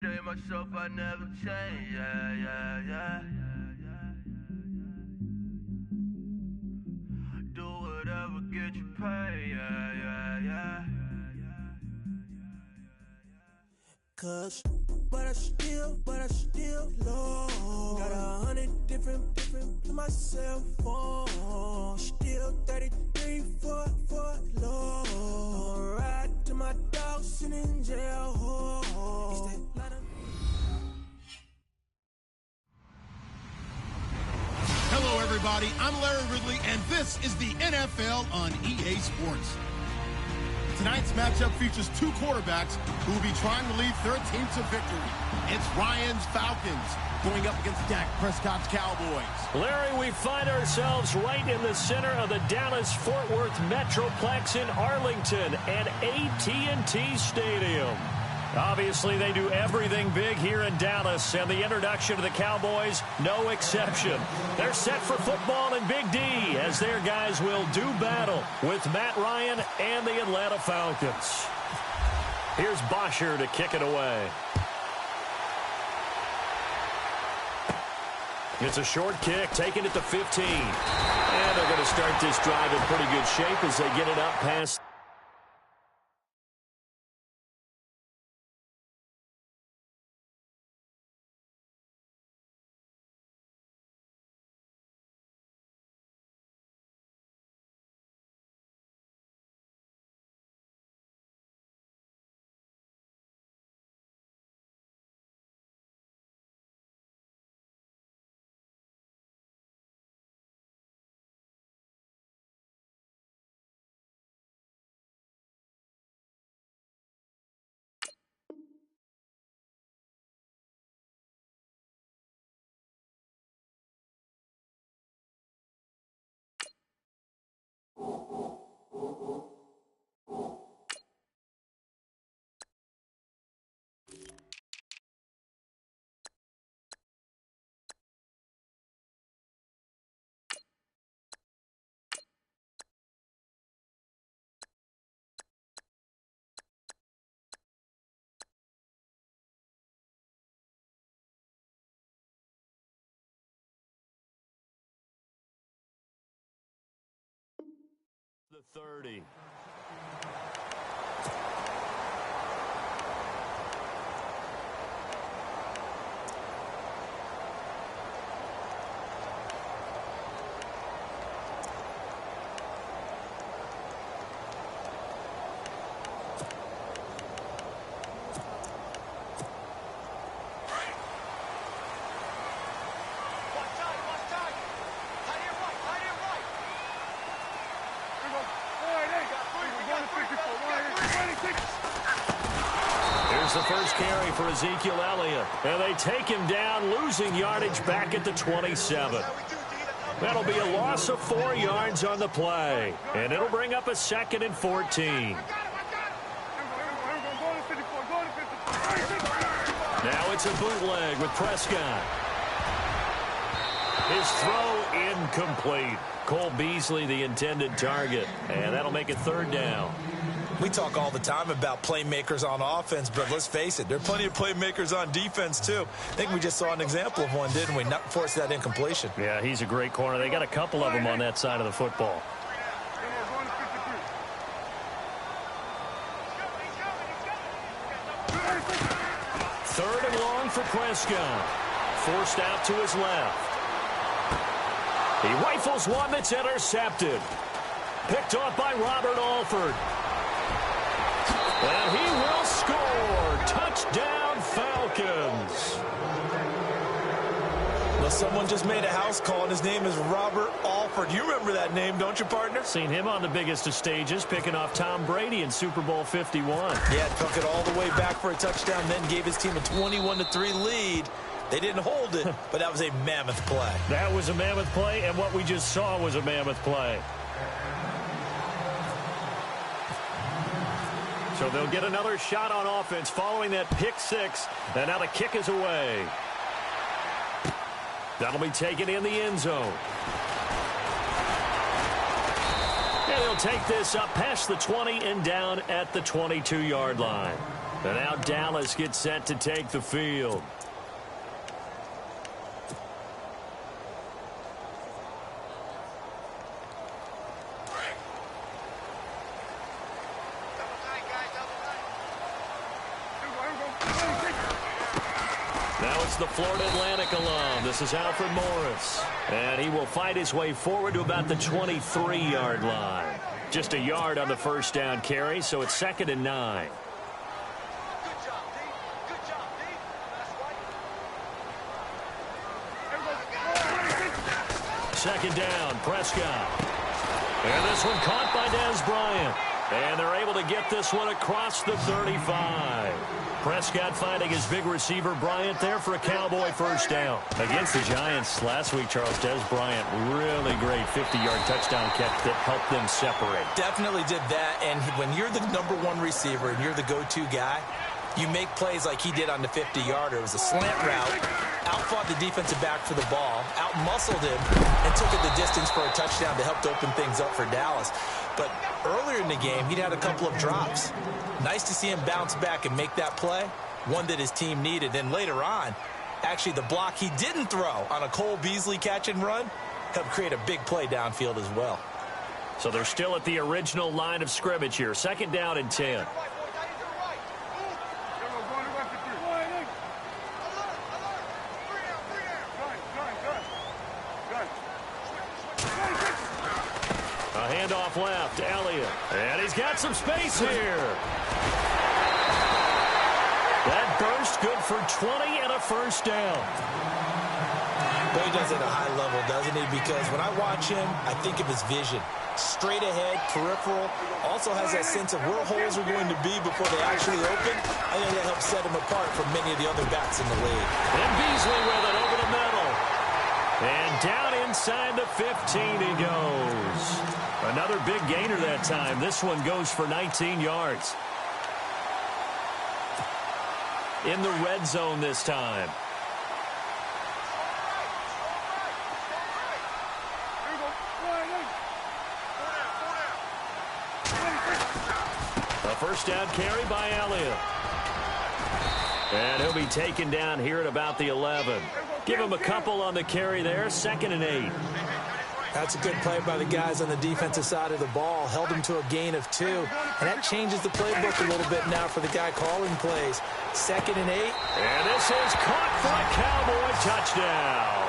Myself, I never change, yeah. Do whatever, get you paid, yeah. Cause, but I still low. Got 100 different to my cell phone. Still 33 for low. Ride to my dog sitting in jail. Hello, everybody. I'm Larry Ridley, and this is the NFL on EA Sports. Tonight's matchup features two quarterbacks who will be trying to lead their teams to victory. It's Ryan's Falcons going up against Dak Prescott's Cowboys. Larry, we find ourselves right in the center of the Dallas-Fort Worth Metroplex in Arlington at AT&T Stadium. Obviously, they do everything big here in Dallas, and the introduction to the Cowboys, no exception. They're set for football in Big D, as their guys will do battle with Matt Ryan and the Atlanta Falcons. Here's Bosher to kick it away. It's a short kick, taking it to 15. And they're going to start this drive in pretty good shape as they get it up past the 30. Here's the first carry for Ezekiel Elliott. And they take him down, losing yardage back at the 27. That'll be a loss of 4 yards on the play. And it'll bring up a 2nd and 14. Now it's a bootleg with Prescott. His throw incomplete. Cole Beasley, the intended target. And that'll make it 3rd down. We talk all the time about playmakers on offense, but let's face it, there are plenty of playmakers on defense, too. I think we just saw an example of one, didn't we? Not force that incompletion. Yeah, he's a great corner. They got a couple of them on that side of the football. 3rd and long for Prescott. Forced out to his left. He rifles one that's intercepted. Picked off by Robert Alford. And he will score. Touchdown, Falcons. Well, someone just made a house call, and his name is Robert Alford. You remember that name, don't you, partner? Seen him on the biggest of stages, picking off Tom Brady in Super Bowl 51. Yeah, took it all the way back for a touchdown, then gave his team a 21-3 lead. They didn't hold it, but that was a mammoth play. That was a mammoth play, and what we just saw was a mammoth play. So they'll get another shot on offense following that pick 6, and now the kick is away. That'll be taken in the end zone. And they'll take this up past the 20 and down at the 22-yard line. And now Dallas gets set to take the field. Now it's the Florida Atlantic alum. This is Alfred Morris. And he will fight his way forward to about the 23-yard line. Just a yard on the first down carry, so it's 2nd and 9. Second down, Prescott. And this one caught by Dez Bryant. And they're able to get this one across the 35. Prescott finding his big receiver Bryant there for a Cowboy first down. Against the Giants last week, Charles, Dez Bryant, really great 50-yard touchdown catch that helped them separate. Definitely did that, and when you're the #1 receiver and you're the go-to guy, you make plays like he did on the 50-yarder. It was a slant route, outfought the defensive back for the ball, out-muscled him, and took it the distance for a touchdown to help open things up for Dallas. But earlier in the game, he'd had a couple of drops. Nice to see him bounce back and make that play, one that his team needed. Then later on, actually the block he didn't throw on a Cole Beasley catch and run helped create a big play downfield as well. So they're still at the original line of scrimmage here. 2nd down and 10. A handoff left, Elliott. And he's got some space here. That burst good for 20 and a first down. Boy, he does it at a high level, doesn't he? Because when I watch him, I think of his vision. Straight ahead, peripheral. Also has that sense of where holes are going to be before they actually open. I think that helps set him apart from many of the other backs in the league. And Beasley with it over the middle. And down inside the 15 he goes. Another big gainer that time. This one goes for 19 yards. In the red zone this time. A first down carry by Elliott. And he'll be taken down here at about the 11. Give him a couple on the carry there. 2nd and 8. That's a good play by the guys on the defensive side of the ball. Held him to a gain of 2. And that changes the playbook a little bit now for the guy calling plays. 2nd and 8. And this is caught for a Cowboy touchdown.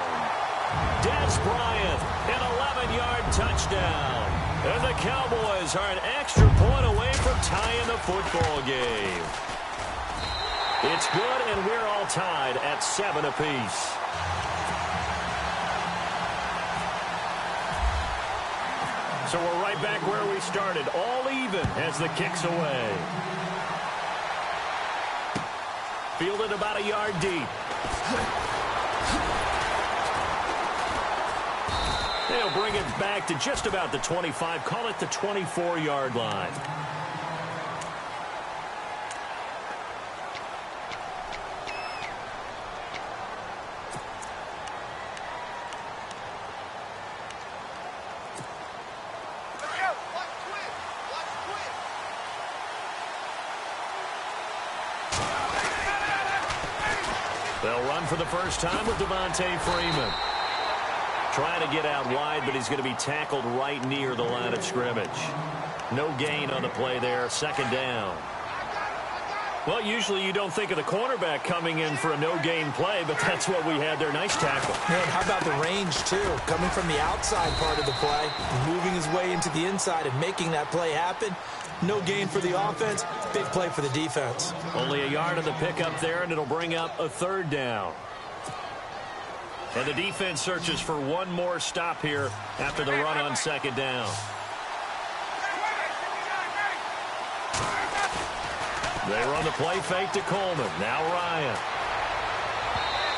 Dez Bryant, an 11-yard touchdown. And the Cowboys are an extra point away from tying the football game. It's good, and we're all tied at 7 apiece. So we're right back where we started, all even as the kick's away. Fielded about a yard deep. They'll bring it back to just about the 25, call it the 24-yard line. They'll run for the first time with Devontae Freeman. Trying to get out wide, but he's going to be tackled right near the line of scrimmage. No gain on the play there. 2nd down. Well, usually you don't think of the cornerback coming in for a no-gain play, but that's what we had there. Nice tackle. Man, how about the range, too? Coming from the outside part of the play, moving his way into the inside and making that play happen. No gain for the offense. Big play for the defense. Only a yard on the pickup there, and it'll bring up a 3rd down. And the defense searches for one more stop here after the run on 2nd down. They run the play fake to Coleman. Now Ryan.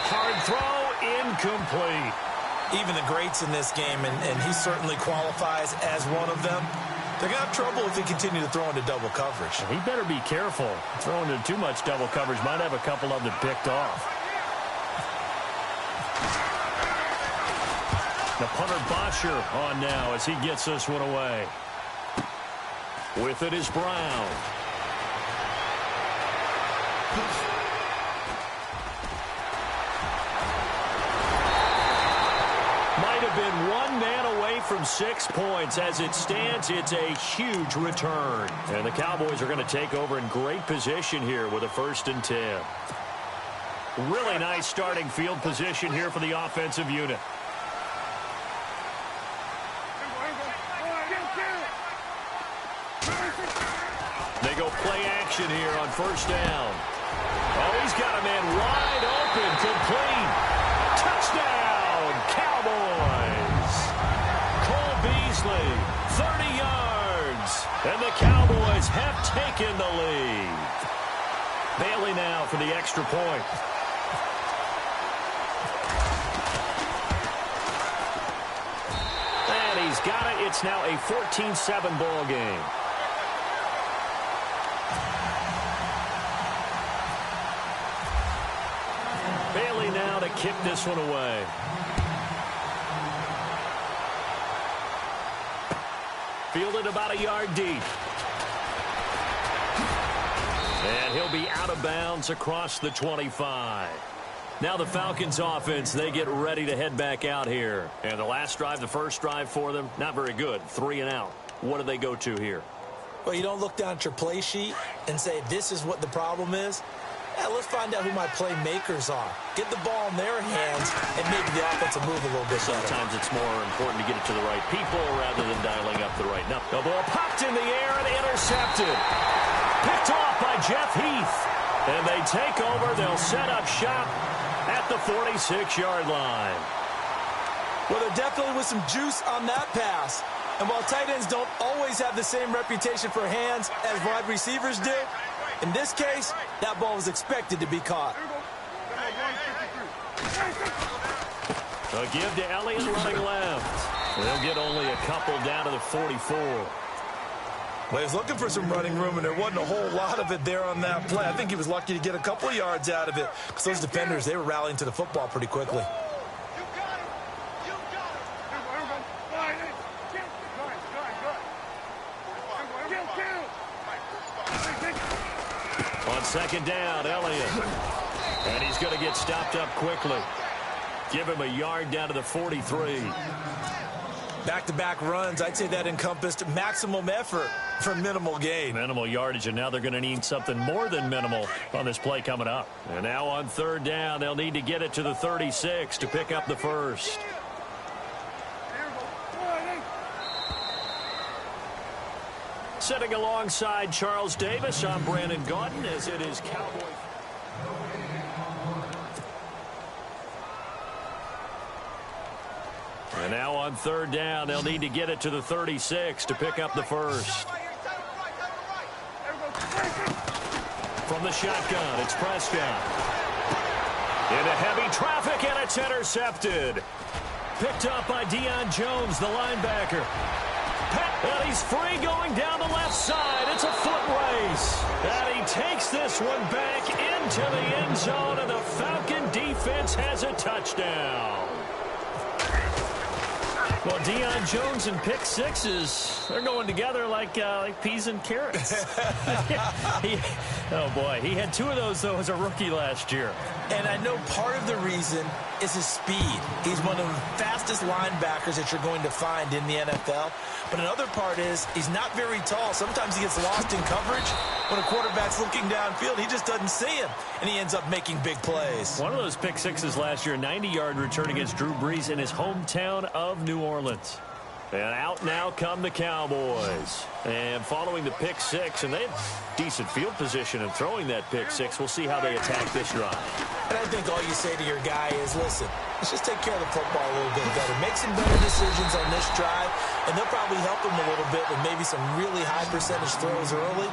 Hard throw, incomplete. Even the greats in this game, and he certainly qualifies as one of them, they're going to have trouble if they continue to throw into double coverage. He better be careful. Throwing into too much double coverage might have a couple of them picked off. The punter Bosher on now as he gets this one away. With it is Brown. Might have been one man away from 6 points. As it stands, it's a huge return. And the Cowboys are going to take over in great position here with a 1st and 10. Really nice starting field position here for the offensive unit. They go play action here on 1st down. Oh, he's got a man wide open, complete. Touchdown, Cowboys. Cole Beasley, 30 yards. And the Cowboys have taken the lead. Bailey now for the extra point. And he's got it. It's now a 14-7 ball game. Bailey now to kick this one away. Fielded about a yard deep. And he'll be out of bounds across the 25. Now the Falcons offense, they get ready to head back out here. And the last drive, the first drive for them, not very good. 3 and out. What do they go to here? Well, you don't look down at your play sheet and say, this is what the problem is. Yeah, let's find out who my playmakers are. Get the ball in their hands, and maybe the offense will move a little bit better. Sometimes it's more important to get it to the right people rather than dialing up the right number. The ball popped in the air and intercepted. Picked off by Jeff Heath. And they take over. They'll set up shop at the 46-yard line. Well, there definitely was some juice on that pass. And while tight ends don't always have the same reputation for hands as wide receivers do, in this case, that ball was expected to be caught. A give to Elliott running left. They'll get only a couple down to the 44. Well, he was looking for some running room, and there wasn't a whole lot of it there on that play. I think he was lucky to get a couple of yards out of it because those defenders, they were rallying to the football pretty quickly. On 2nd down, Elliott. And he's going to get stopped up quickly. Give him a yard down to the 43. Back-to-back runs, I'd say that encompassed maximum effort for minimal gain. Minimal yardage, and now they're going to need something more than minimal on this play coming up. And now on 3rd down, they'll need to get it to the 36 to pick up the first. Sitting alongside Charles Davis, I'm Brandon Gaudin, as it is Cowboy. And now on 3rd down, they'll need to get it to the 36 to pick up the first. From the shotgun, it's Prescott. Into heavy traffic, and it's intercepted. Picked up by Deion Jones, the linebacker. And he's free going down the left side. It's a foot race. And he takes this one back into the end zone, and the Falcon defense has a touchdown. Well, Deion Jones and pick sixes, they're going together like peas and carrots. Oh, boy. He had 2 of those, though, as a rookie last year. And I know part of the reason is his speed. He's one of the fastest linebackers that you're going to find in the NFL. But another part is he's not very tall. Sometimes he gets lost in coverage. When a quarterback's looking downfield, he just doesn't see him, and he ends up making big plays. One of those pick sixes last year, 90-yard return against Drew Brees in his hometown of New Orleans. And out now come the Cowboys. And following the pick six, and they had decent field position in throwing that pick six. We'll see how they attack this drive. And I think all you say to your guy is, listen, let's just take care of the football a little bit better. Make some better decisions on this drive, and they'll probably help him a little bit with maybe some really high percentage throws early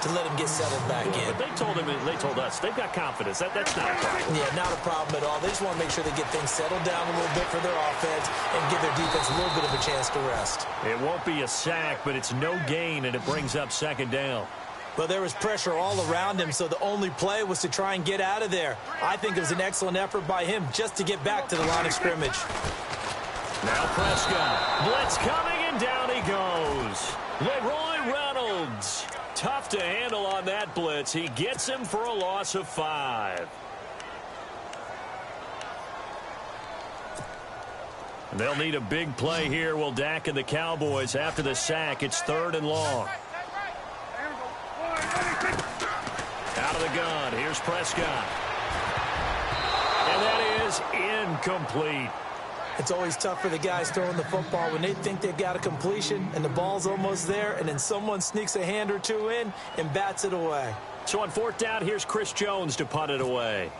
to let him get settled back in. But they told us, they've got confidence. That's not a problem. Yeah, not a problem at all. They just want to make sure they get things settled down a little bit for their offense and give their defense a little bit of a chance to rest. It won't be a sack, but it's no gain, and it brings up 2nd down. Well, there was pressure all around him, so the only play was to try and get out of there. I think it was an excellent effort by him just to get back to the line of scrimmage. Now Prescott. Blitz coming, and down he goes. Leroy Reynolds. Tough to handle on that blitz. He gets him for a loss of 5. They'll need a big play here. Will Dak and the Cowboys after the sack. It's 3rd and long. Out of the gun. Here's Prescott. And that is incomplete. It's always tough for the guys throwing the football when they think they've got a completion and the ball's almost there, and then someone sneaks a hand or two in and bats it away. So on 4th down, here's Chris Jones to punt it away.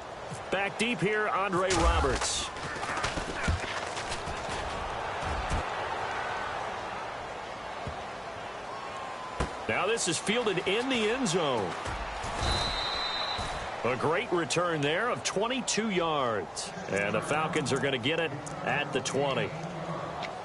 Back deep here, Andre Roberts. Now this is fielded in the end zone. A great return there of 22 yards. And the Falcons are going to get it at the 20.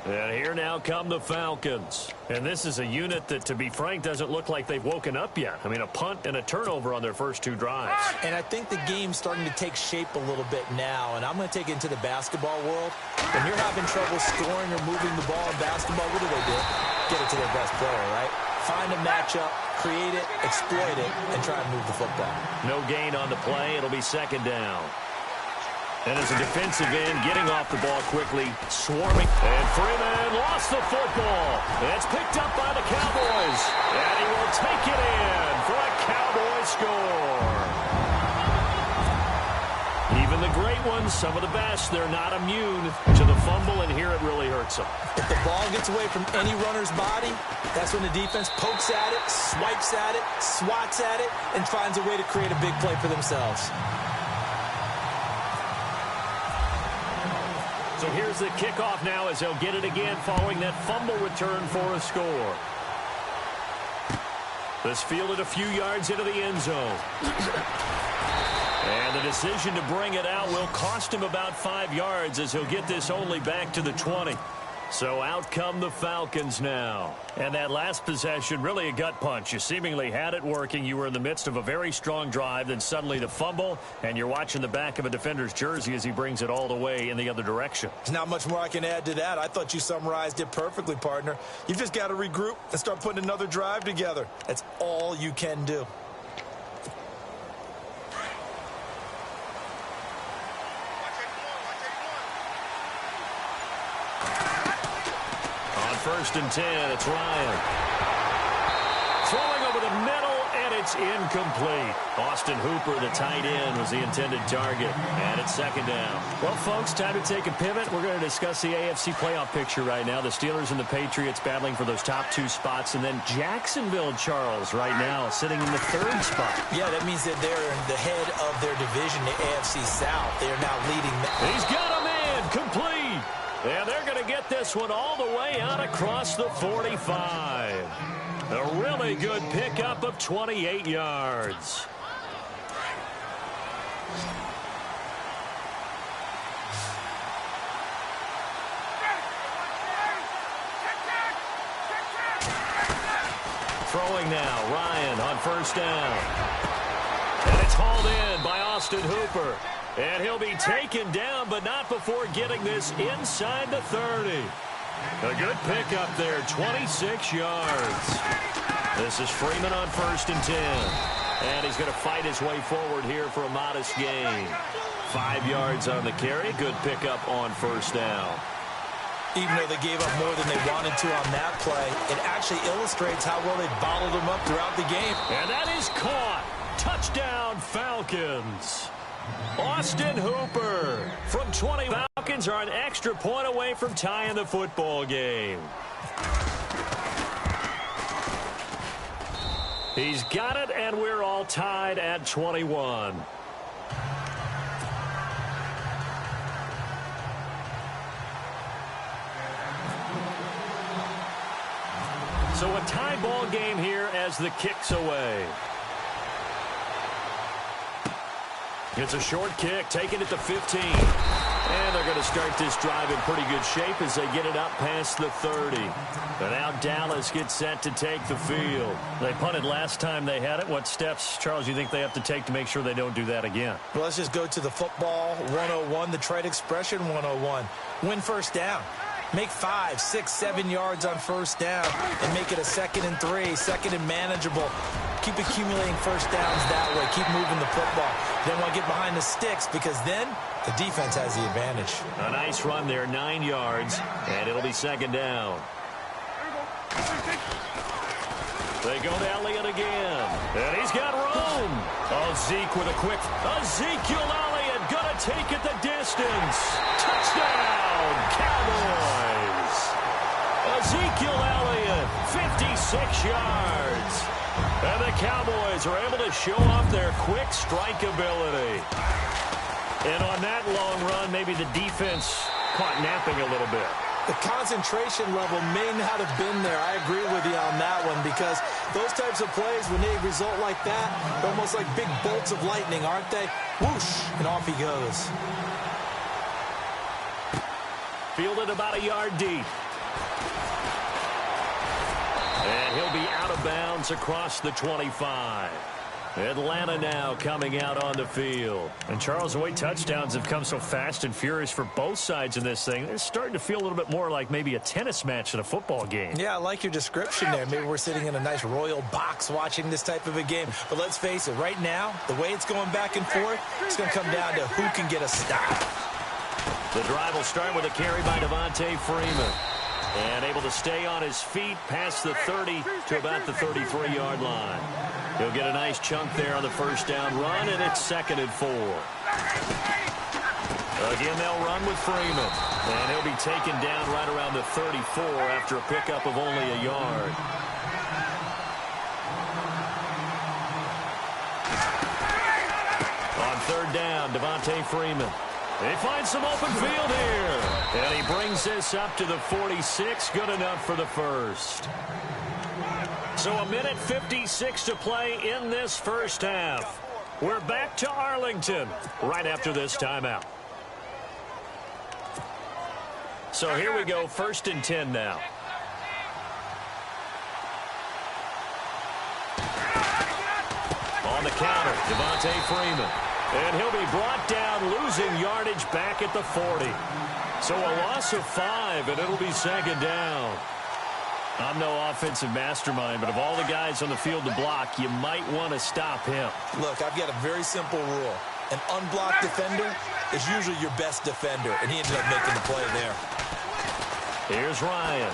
And here now come the Falcons. And this is a unit that, to be frank, doesn't look like they've woken up yet. I mean, a punt and a turnover on their first 2 drives. And I think the game's starting to take shape a little bit now. And I'm going to take it into the basketball world. When you're having trouble scoring or moving the ball in basketball, what do? Get it to their best player, right? Find a matchup, create it, exploit it, and try and move the football. No gain on the play. It'll be 2nd down. And as a defensive end, getting off the ball quickly, swarming. And Freeman lost the football. It's picked up by the Cowboys. And he will take it in for a Cowboy score. Even the great ones, some of the best, they're not immune to the fumble, and here it really hurts them. If the ball gets away from any runner's body, that's when the defense pokes at it, swipes at it, swats at it, and finds a way to create a big play for themselves. So here's the kickoff now as they'll get it again following that fumble return for a score. This fielded a few yards into the end zone. And the decision to bring it out will cost him about 5 yards as he'll get this only back to the 20. So out come the Falcons now. And that last possession, really a gut punch. You seemingly had it working. You were in the midst of a very strong drive. Then suddenly the fumble, and you're watching the back of a defender's jersey as he brings it all the way in the other direction. There's not much more I can add to that. I thought you summarized it perfectly, partner. You've just got to regroup and start putting another drive together. That's all you can do. First and 10, it's Ryan. Throwing over the middle, and it's incomplete. Austin Hooper, the tight end, was the intended target. And it's 2nd down. Well, folks, time to take a pivot. We're going to discuss the AFC playoff picture right now. The Steelers and the Patriots battling for those top 2 spots. And then Jacksonville, Charles, right now, sitting in the 3rd spot. Yeah, that means that they're in the head of their division, the AFC South. They are now leading. He's got a man, complete. And they're going to get this one all the way out across the 45. A really good pickup of 28 yards. Throwing now, Ryan on 1st down. And it's hauled in by Austin Hooper. And he'll be taken down, but not before getting this inside the 30. A good pickup there, 26 yards. This is Freeman on 1st and 10. And he's going to fight his way forward here for a modest gain. 5 yards on the carry. Good pickup on 1st down. Even though they gave up more than they wanted to on that play, it actually illustrates how well they bottled them up throughout the game. And that is caught. Touchdown, Falcons. Austin Hooper from 20. Falcons are an extra point away from tying the football game. He's got it, and we're all tied at 21. So a tie ball game here as the kick's away. It's a short kick, taken at the 15. And they're going to start this drive in pretty good shape as they get it up past the 30. But now Dallas gets set to take the field. They punted last time they had it. What steps, Charles, you think they have to take to make sure they don't do that again? Well, let's just go to the football 101, the trade expression 101. Win 1st down. Make 5, 6, 7 yards on first down and make it a 2nd and 3, 2nd and manageable. Keep accumulating first downs that way. Keep moving the football. You don't want to get behind the sticks because then the defense has the advantage. A nice run there, 9 yards, and it'll be 2nd down. They go to Elliott again, and he's got room. Oh, Zeke with a quick. Ezekiel Elliott gonna take it the distance. Touchdown, Cowboys. Ezekiel Elliott, 56 yards. And the Cowboys are able to show off their quick strike ability. And on that long run, maybe the defense caught napping a little bit. The concentration level may not have been there. I agree with you on that one because those types of plays, when they result like that, they're almost like big bolts of lightning, aren't they? Whoosh, and off he goes. Fielded about a yard deep. And he'll be out of bounds across the 25. Atlanta now coming out on the field. And Charles, the way touchdowns have come so fast and furious for both sides in this thing, it's starting to feel a little bit more like maybe a tennis match in a football game. Yeah, I like your description there. Maybe we're sitting in a nice royal box watching this type of a game. But let's face it, right now, the way it's going back and forth, it's going to come down to who can get a stop. The drive will start with a carry by Devontae Freeman. And able to stay on his feet past the 30 to about the 33-yard line. He'll get a nice chunk there on the first down run, and it's 2nd and 4. Again, they'll run with Freeman. And he'll be taken down right around the 34 after a pickup of only a yard. On 3rd down, Devontae Freeman. They find some open field here. And he brings this up to the 46. Good enough for the first. So a minute 56 to play in this first half. We're back to Arlington right after this timeout. So here we go, 1st and 10 now. On the counter, Devontae Freeman. And he'll be brought down, losing yardage back at the 40. So a loss of 5, and it'll be 2nd down. I'm no offensive mastermind, but of all the guys on the field to block, you might want to stop him. Look, I've got a very simple rule. An unblocked defender is usually your best defender, and he ended up making the play there. Here's Ryan.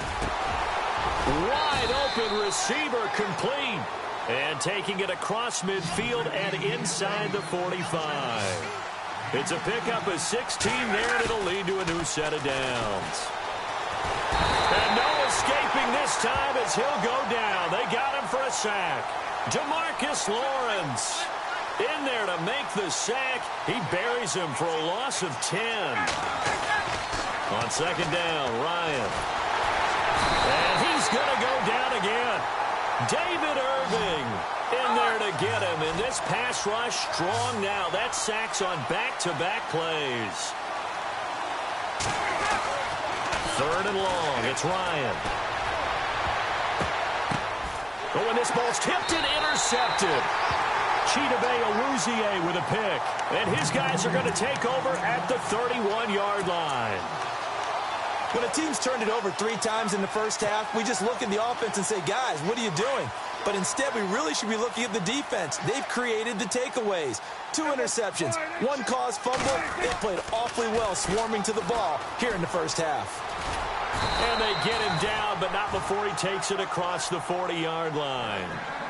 Wide open receiver complete. And taking it across midfield and inside the 45. It's a pickup of 16 there, and it'll lead to a new set of downs. And no escaping this time as he'll go down. They got him for a sack. DeMarcus Lawrence in there to make the sack. He buries him for a loss of 10. On 2nd down, Ryan. And he's going to go down again. David Irving in there to get him. And this pass rush strong now. That sacks on back-to-back plays. 3rd and long. It's Ryan. Oh, and this ball's tipped and intercepted. Chidobe Awuzie with a pick. And his guys are going to take over at the 31-yard line. When a team's turned it over 3 times in the first half, we just look at the offense and say, guys, what are you doing? But instead, we really should be looking at the defense. They've created the takeaways. 2 interceptions, 1 caused fumble. They played awfully well swarming to the ball here in the first half. And they get him down, but not before he takes it across the 40-yard line.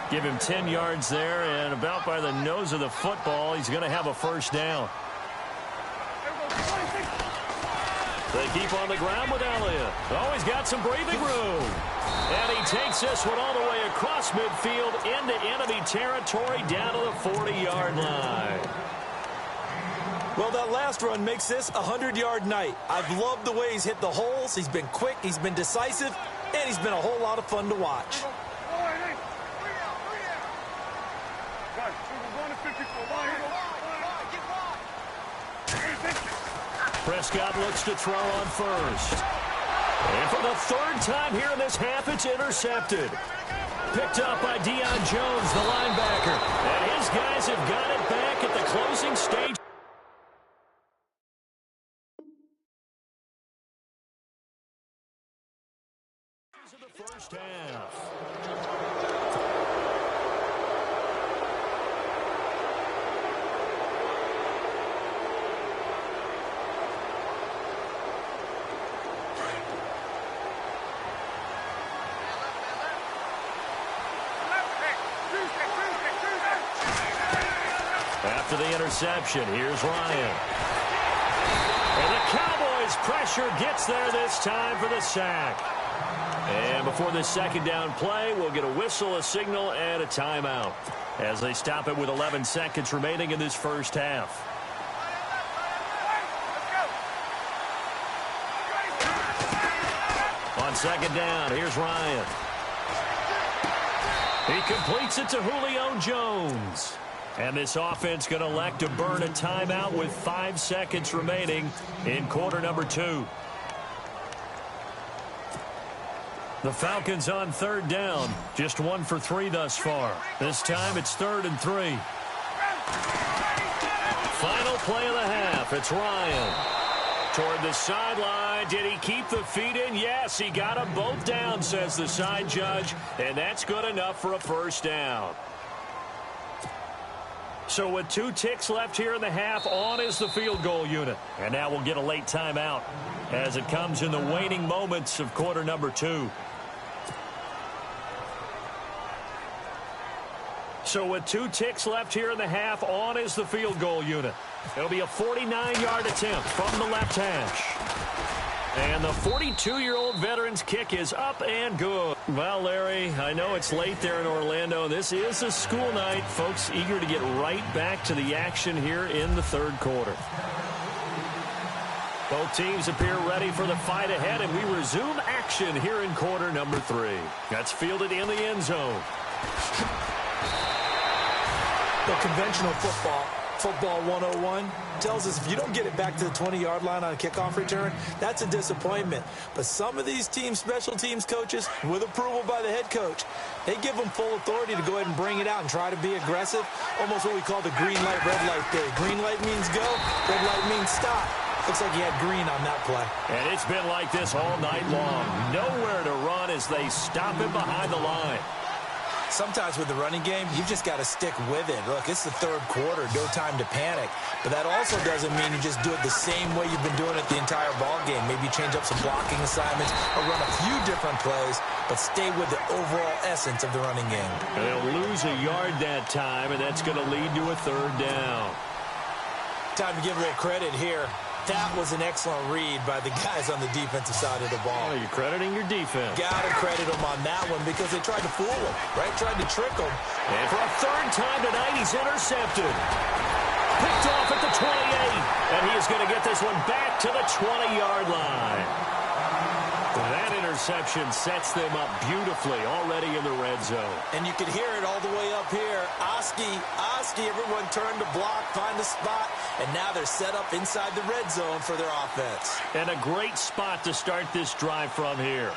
Give him 10 yards there, and about by the nose of the football, he's going to have a first down. They keep on the ground with Elliott. Oh, he's got some breathing room. And he takes this one all the way across midfield into enemy territory down to the 40-yard line. Well, that last run makes this a 100-yard night. I've loved the way he's hit the holes. He's been quick, he's been decisive, and he's been a whole lot of fun to watch. Prescott looks to throw on first. And for the 3rd time here in this half, it's intercepted. Picked up by Deion Jones, the linebacker. And his guys have got it back at the closing stage. to the first half. After the interception, here's Ryan. And the Cowboys' pressure gets there this time for the sack. And before this second down play, we'll get a whistle, a signal, and a timeout as they stop it with 11 seconds remaining in this first half. On second down, here's Ryan. He completes it to Julio Jones. And this offense going to elect to burn a timeout with 5 seconds remaining in quarter number 2. The Falcons on third down. Just 1 for 3 thus far. This time it's 3rd and 3. Final play of the half. It's Ryan. Toward the sideline. Did he keep the feet in? Yes, he got them both down, says the side judge. And that's good enough for a first down. So with 2 ticks left here in the half, on is the field goal unit. And now we'll get a late timeout as it comes in the waning moments of quarter number 2. So with 2 ticks left here in the half, on is the field goal unit. It'll be a 49-yard attempt from the left hash. And the 42-year-old veteran's kick is up and good. Well, Larry, I know it's late there in Orlando. This is a school night. Folks eager to get right back to the action here in the third quarter. Both teams appear ready for the fight ahead, and we resume action here in quarter number 3. That's fielded in the end zone. The conventional football 101 tells us if you don't get it back to the 20-yard line on a kickoff return, that's a disappointment. But some of these special teams coaches, with approval by the head coach, they give them full authority to go ahead and bring it out and try to be aggressive. Almost what we call the green light, red light theory. Green light means go, red light means stop. Looks like he had green on that play. And it's been like this all night long. Nowhere to run as they stop him behind the line. Sometimes with the running game, you've just got to stick with it. Look, it's the third quarter, no time to panic. But that also doesn't mean you just do it the same way you've been doing it the entire ball game. Maybe change up some blocking assignments or run a few different plays, but stay with the overall essence of the running game. And they'll lose a yard that time, and that's going to lead to a third down. Time to give a little credit here. That was an excellent read by the guys on the defensive side of the ball. Oh, you're crediting your defense. Got to credit them on that one because they tried to fool him, right? Tried to trick him. And for a third time tonight, he's intercepted. Picked off at the 28. And he is going to get this one back to the 20-yard line. That interception sets them up beautifully already in the red zone. And you can hear it all the way up here. Oski, everyone turned to block, find a spot, and now they're set up inside the red zone for their offense. And a great spot to start this drive from here.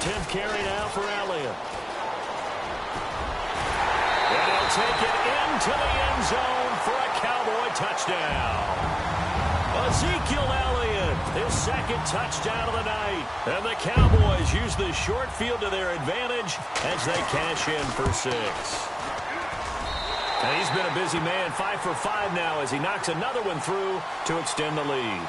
Tenth carry now for Elliott. And he'll take it into the end zone for a Cowboy touchdown. Ezekiel Elliott, his second touchdown of the night. And the Cowboys use the short field to their advantage as they cash in for 6. And he's been a busy man, 5 for 5 now as he knocks another one through to extend the lead.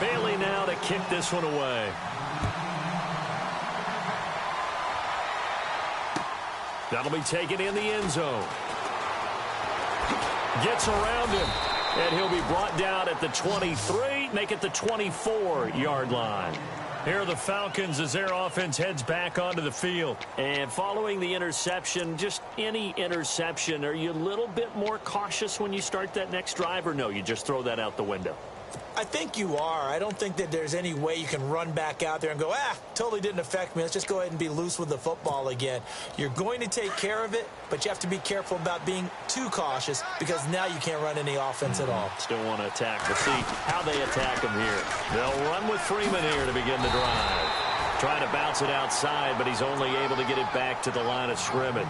Bailey now to kick this one away. That'll be taken in the end zone. Gets around him, and he'll be brought down at the 23, make it the 24-yard line. Here are the Falcons as their offense heads back onto the field. And following the interception, just any interception, are you a little bit more cautious when you start that next drive, or no, you just throw that out the window? I think you are. I don't think that there's any way you can run back out there and go, totally didn't affect me. Let's just go ahead and be loose with the football again. You're going to take care of it, but you have to be careful about being too cautious because now you can't run any offense at all. Still want to attack. But see how they attack him here. They'll run with Freeman here to begin the drive. Trying to bounce it outside, but he's only able to get it back to the line of scrimmage.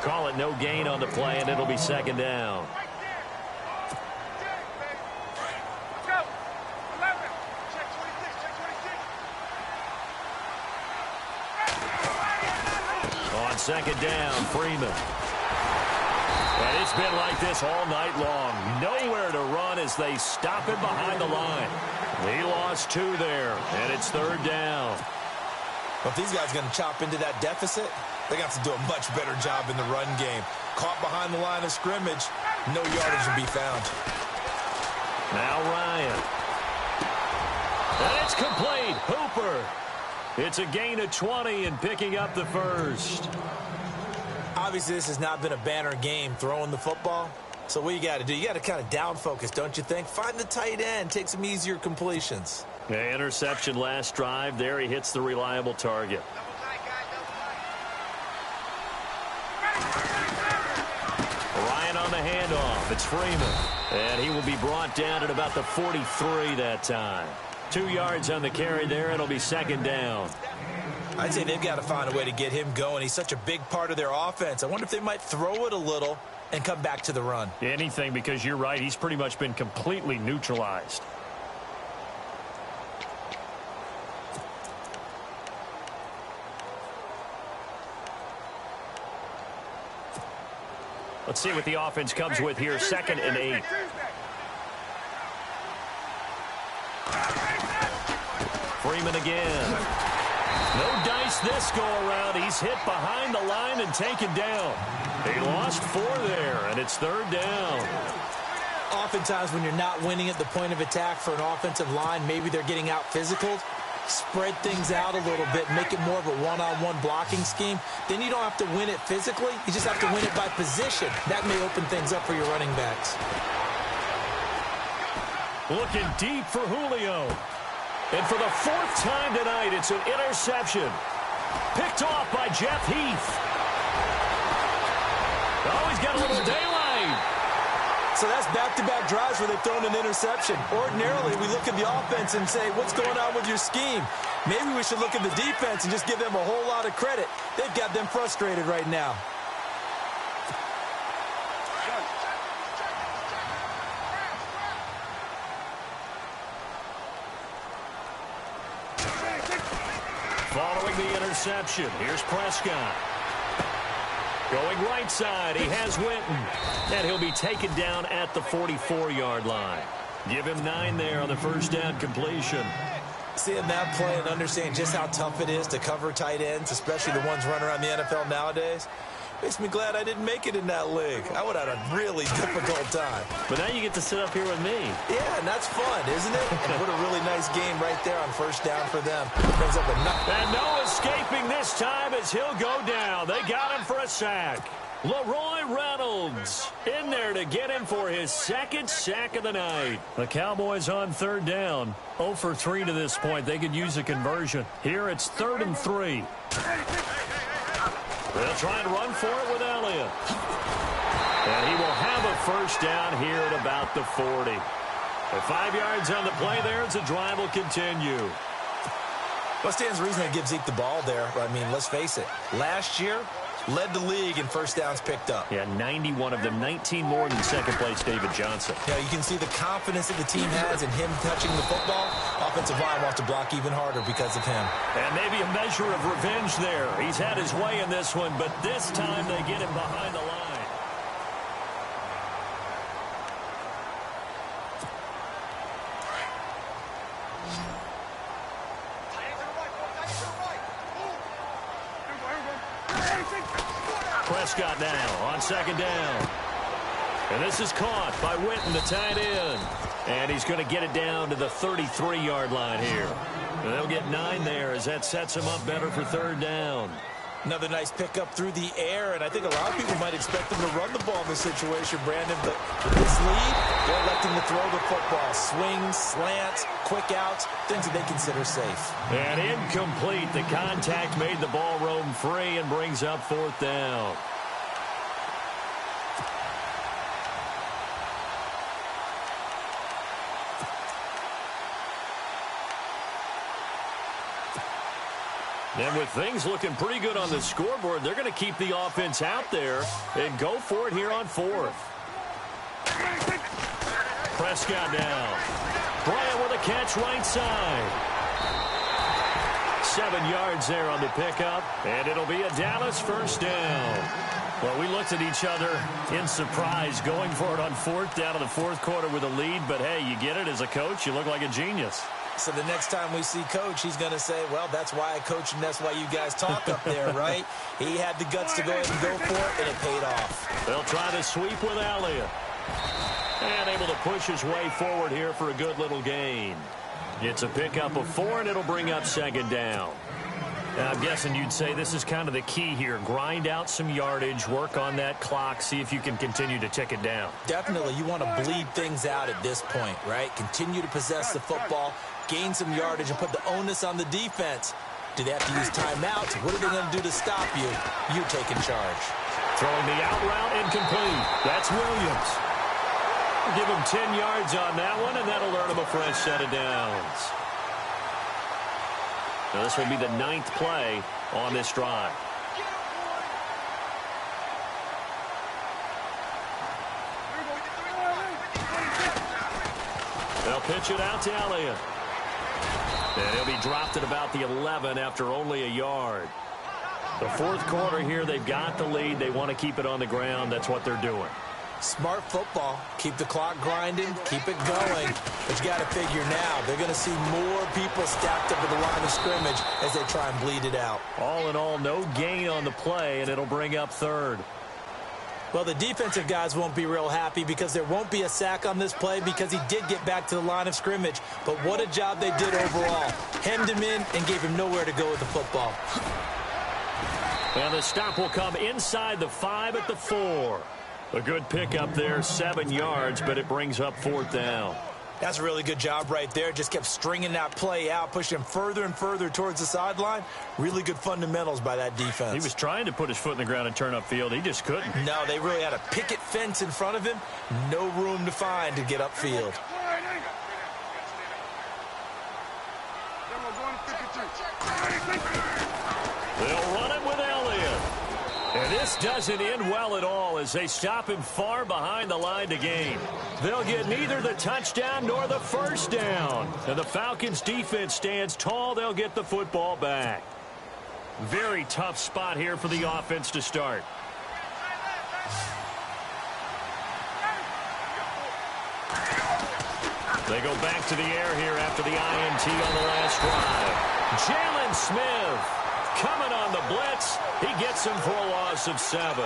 Call it no gain on the play, and it'll be second down. On second down, Freeman. And it's been like this all night long. Nowhere to run as they stop him behind the line. He lost 2 there, and it's third down. Well, if these guys are going to chop into that deficit, they got to do a much better job in the run game. Caught behind the line of scrimmage, no yardage to be found. Now Ryan. And it's complete. Hooper. It's a gain of 20 and picking up the first. Obviously, this has not been a banner game throwing the football. So what you got to do, you got to kind of down focus, don't you think? Find the tight end, take some easier completions. Yeah, interception last drive. There he hits the reliable target. Ryan on the handoff. It's Freeman. And he will be brought down at about the 43 that time. 2 yards on the carry there. It'll be second down. I'd say they've got to find a way to get him going. He's such a big part of their offense. I wonder if they might throw it a little and come back to the run. Anything, because you're right. He's pretty much been completely neutralized. Let's see what the offense comes with here. 2nd and 8. Freeman again. No dice this go around. He's hit behind the line and taken down. He lost 4 there, and it's third down. Oftentimes when you're not winning at the point of attack for an offensive line, maybe they're getting out physical. Spread things out a little bit, make it more of a one-on-one blocking scheme. Then you don't have to win it physically. You just have to win it by position. That may open things up for your running backs. Looking deep for Julio. And for the 4th time tonight, it's an interception. Picked off by Jeff Heath. Oh, he's got a little daylight. So that's back-to-back drives where they've thrown an interception. Ordinarily, we look at the offense and say, what's going on with your scheme? Maybe we should look at the defense and just give them a whole lot of credit. They've got them frustrated right now. Following the interception, here's Prescott. Going right side, he has Winton. And he'll be taken down at the 44-yard line. Give him 9 there on the first down completion. Seeing that play and understanding just how tough it is to cover tight ends, especially the ones running around the NFL nowadays, makes me glad I didn't make it in that league. I would have had a really difficult time. But now you get to sit up here with me. Yeah, and that's fun, isn't it? And what a really nice game right there on first down for them. Brings up and no escaping this time as he'll go down. They got him for a sack. Leroy Reynolds in there to get him for his 2nd sack of the night. The Cowboys on third down. 0 for 3 to this point. They could use a conversion. Here it's 3rd and 3. They'll try and run for it with Elliott. And he will have a first down here at about the 40. With 5 yards on the play there, as the drive will continue. Well, stands to reason they give Zeke the ball there. I mean, let's face it. Last year, led the league in first downs picked up. Yeah, 91 of them, 19 more than second place David Johnson. Yeah, you can see the confidence that the team has in him touching the football. Offensive line wants to block even harder because of him. And maybe a measure of revenge there. He's had his way in this one, but this time they get him behind the line. Prescott now on second down. And this is caught by Winton, the tight end. And he's going to get it down to the 33-yard line here. And they'll get 9 there as that sets him up better for third down. Another nice pickup through the air, and I think a lot of people might expect them to run the ball in this situation, Brandon. But with this lead, they're electing to throw the football. Swings, slants, quick outs, things that they consider safe. And incomplete. The contact made the ball roam free and brings up 4th down. And with things looking pretty good on the scoreboard, they're going to keep the offense out there and go for it here on fourth. Prescott down. Bryant with a catch right side. 7 yards there on the pickup, and it'll be a Dallas first down. Well, we looked at each other in surprise going for it on fourth down in the fourth quarter with a lead, but hey, you get it as a coach, you look like a genius. So the next time we see Coach, he's going to say, well, that's why I coach and that's why you guys talk up there, right? He had the guts to go ahead and go for it, and it paid off. They'll try to sweep with Elliott. And able to push his way forward here for a good little gain. It's a pickup of 4, and it'll bring up second down. Now, I'm guessing you'd say this is kind of the key here. Grind out some yardage, work on that clock, see if you can continue to tick it down. Definitely. You want to bleed things out at this point, right? Continue to possess the football, gain some yardage, and put the onus on the defense. Do they have to use timeouts? What are they going to do to stop you? You're taking charge. Throwing the out route incomplete. That's Williams. Give him 10 yards on that one, and that'll earn him a fresh set of downs. Now, this will be the 9th play on this drive. They'll pitch it out to Elliott. And he'll be dropped at about the 11 after only a yard. The fourth quarter here, they've got the lead. They want to keep it on the ground. That's what they're doing. Smart football. Keep the clock grinding. Keep it going. But you got to figure now, they're going to see more people stacked up at the line of scrimmage as they try and bleed it out. All in all, no gain on the play, and it'll bring up third. Well, the defensive guys won't be real happy because there won't be a sack on this play because he did get back to the line of scrimmage. But what a job they did overall. Hemmed him in and gave him nowhere to go with the football. And the stop will come inside the 5 at the 4. A good pickup there, 7 yards, but it brings up fourth down. That's a really good job right there. Just kept stringing that play out, pushing him further and further towards the sideline. Really good fundamentals by that defense. He was trying to put his foot in the ground and turn upfield. He just couldn't. No, they really had a picket fence in front of him. No room to find to get upfield. They'll run it with Elliott. And this doesn't end well at all as they stop him far behind the line to gain. They'll get neither the touchdown nor the first down. And the Falcons' defense stands tall. They'll get the football back. Very tough spot here for the offense to start. They go back to the air here after the INT on the last drive. Jalen Smith coming on the blitz. He gets him for a loss of 7.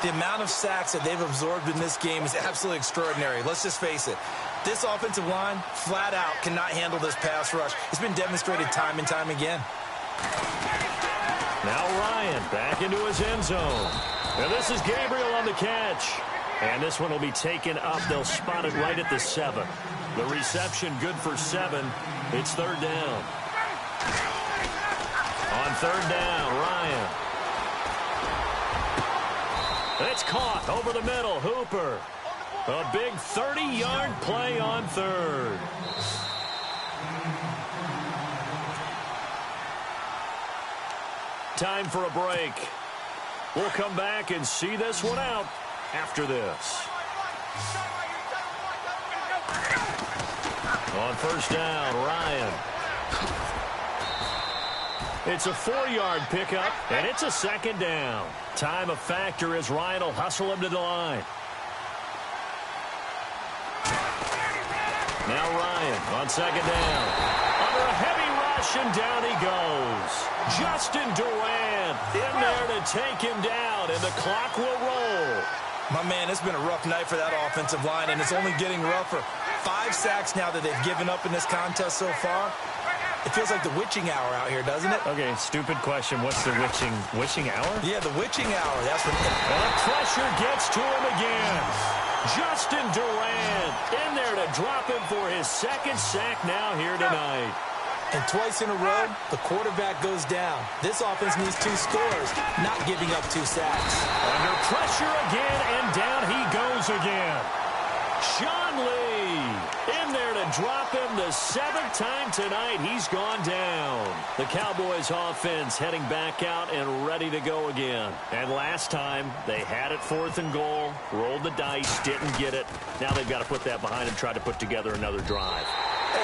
The amount of sacks that they've absorbed in this game is absolutely extraordinary. Let's just face it. This offensive line, flat out, cannot handle this pass rush. It's been demonstrated time and time again. Now Ryan back into his end zone. And this is Gabriel on the catch. And this one will be taken up. They'll spot it right at the 7. The reception good for 7. It's third down. On third down, Ryan. It's caught over the middle. Hooper. A big 30-yard play on third. Time for a break. We'll come back and see this one out after this. On first down, Ryan. It's a 4-yard pickup, and it's a second down. Time a factor as Ryan will hustle him to the line. Now Ryan on second down. Under a heavy rush, and down he goes. Justin Durant in there to take him down, and the clock will roll. My man, it's been a rough night for that offensive line, and it's only getting rougher. 5 sacks now that they've given up in this contest so far. It feels like the witching hour out here, doesn't it? Okay, stupid question. What's the witching hour? Yeah, the witching hour. That's what. And the pressure gets to him again. Justin Durant in there to drop him for his second sack now here tonight. And twice in a row, the quarterback goes down. This offense needs 2 scores, not giving up 2 sacks. Under pressure again, and down he goes again. Sean Lee In there to drop him the 7th time tonight. He's gone down. The Cowboys offense heading back out and ready to go again. And last time, they had it 4th and goal, rolled the dice, didn't get it. Now they've got to put that behind and try to put together another drive.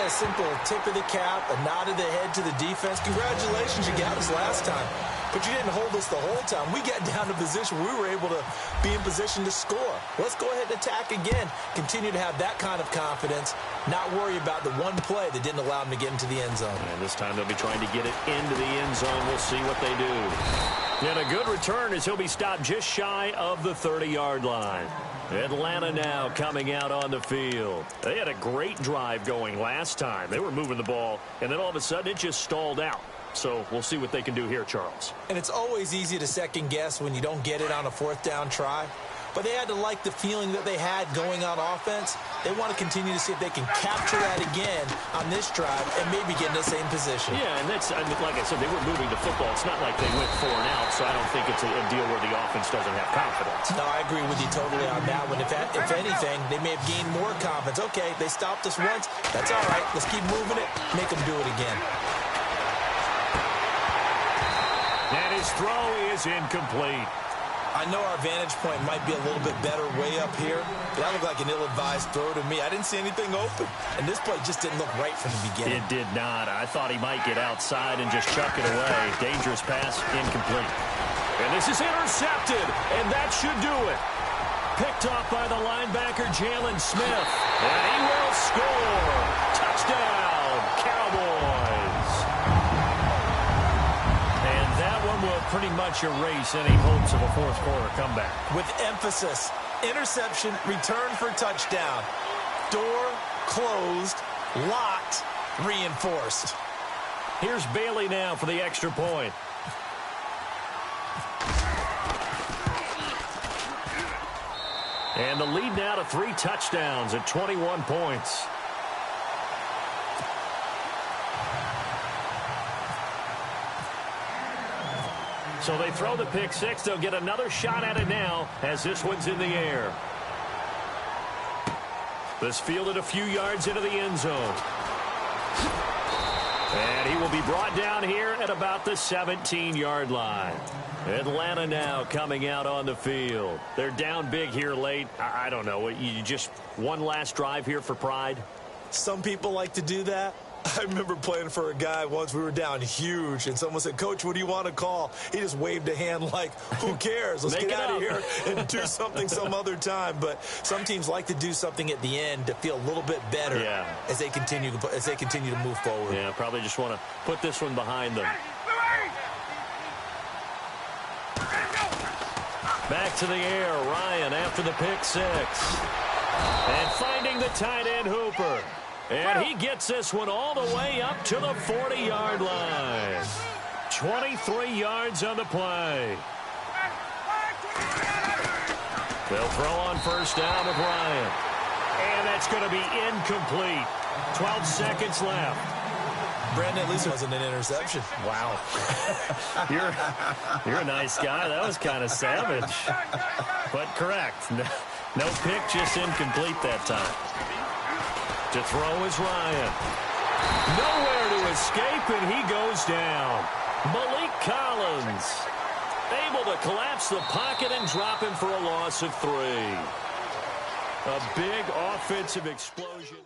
A simple tip of the cap, a nod of the head to the defense. Congratulations, you got us last time. But you didn't hold us the whole time. We got down to position. We were able to be in position to score. Let's go ahead and attack again. Continue to have that kind of confidence. Not worry about the one play that didn't allow them to get into the end zone. And this time they'll be trying to get it into the end zone. We'll see what they do. And a good return as he'll be stopped just shy of the 30-yard line. Atlanta now coming out on the field. They had a great drive going last time. They were moving the ball, and then all of a sudden it just stalled out. So we'll see what they can do here, Charles. And it's always easy to second guess when you don't get it on a 4th down try. But they had to like the feeling that they had going on offense. They want to continue to see if they can capture that again on this drive and maybe get in the same position. Yeah, and that's, like I said, they were moving the football. It's not like they went 4 and out, so I don't think it's a deal where the offense doesn't have confidence. No, I agree with you totally on that one. If anything, they may have gained more confidence. Okay, they stopped us once. That's all right. Let's keep moving it. Make them do it again. And his throw is incomplete. I know our vantage point might be a little bit better way up here, but that looked like an ill-advised throw to me. I didn't see anything open, and this play just didn't look right from the beginning. It did not. I thought he might get outside and just chuck it away. Dangerous pass, incomplete. And this is intercepted, and that should do it. Picked off by the linebacker, Jalen Smith, and he will score. Touchdown, Cowboys. Will pretty much erase any hopes of a 4th quarter comeback. With emphasis, interception, return for touchdown. Door closed, locked, reinforced. Here's Bailey now for the extra point. And the lead now to 3 touchdowns at 21 points. So they throw the pick 6. They'll get another shot at it now as this one's in the air. This fielded a few yards into the end zone. And he will be brought down here at about the 17-yard line. Atlanta now coming out on the field. They're down big here late. I don't know. You just one last drive here for pride? Some people like to do that. I remember playing for a guy once. We were down huge, and someone said, "Coach, what do you want to call?" He just waved a hand like, who cares? Let's get out of here and do something some other time. But some teams like to do something at the end to feel a little bit better as they continue to move forward. Yeah, probably just want to put this one behind them. Back to the air, Ryan after the pick 6. And finding the tight end Hooper. And he gets this one all the way up to the 40-yard line. 23 yards on the play. They'll throw on 1st down with Ryan. And that's going to be incomplete. 12 seconds left. Brandon, at least it wasn't an interception. Wow. You're a nice guy. That was kind of savage. But correct. No pick, just incomplete that time. To throw is Ryan. Nowhere to escape, and he goes down. Malik Collins able to collapse the pocket and drop him for a loss of 3. A big offensive explosion.